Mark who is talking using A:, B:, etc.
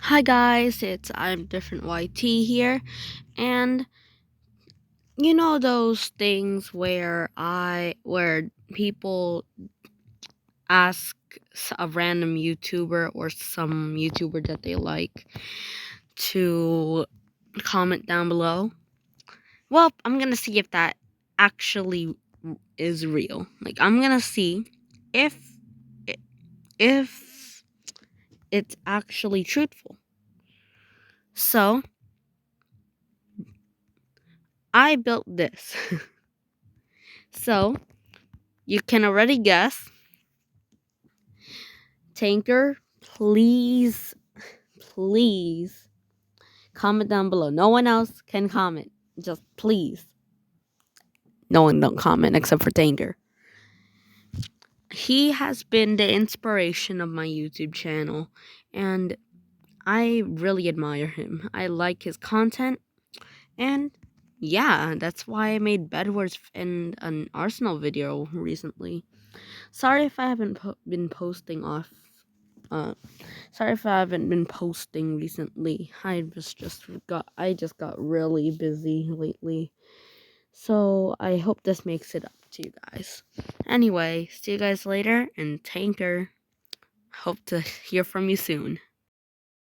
A: Hi guys, I'm Different YT here, and you know those things where people ask a random YouTuber or some YouTuber that they like to comment down below. Well, I'm gonna see if that actually is real. Like I'm gonna see if if it's actually truthful. So I built this. So you can already guess. TanqR, please comment down below. No one else can comment. Just please. No one don't comment except for TanqR. He has been the inspiration of my YouTube channel, and I really admire him. I like his content, and yeah, that's why I made Bedwars and an Arsenal video recently. Sorry if I haven't been posting off. Uh, Sorry if I haven't been posting recently. I just got really busy lately. So I hope this makes it up to you guys. Anyway, see you guys later, and TanqR, hope to hear from you soon.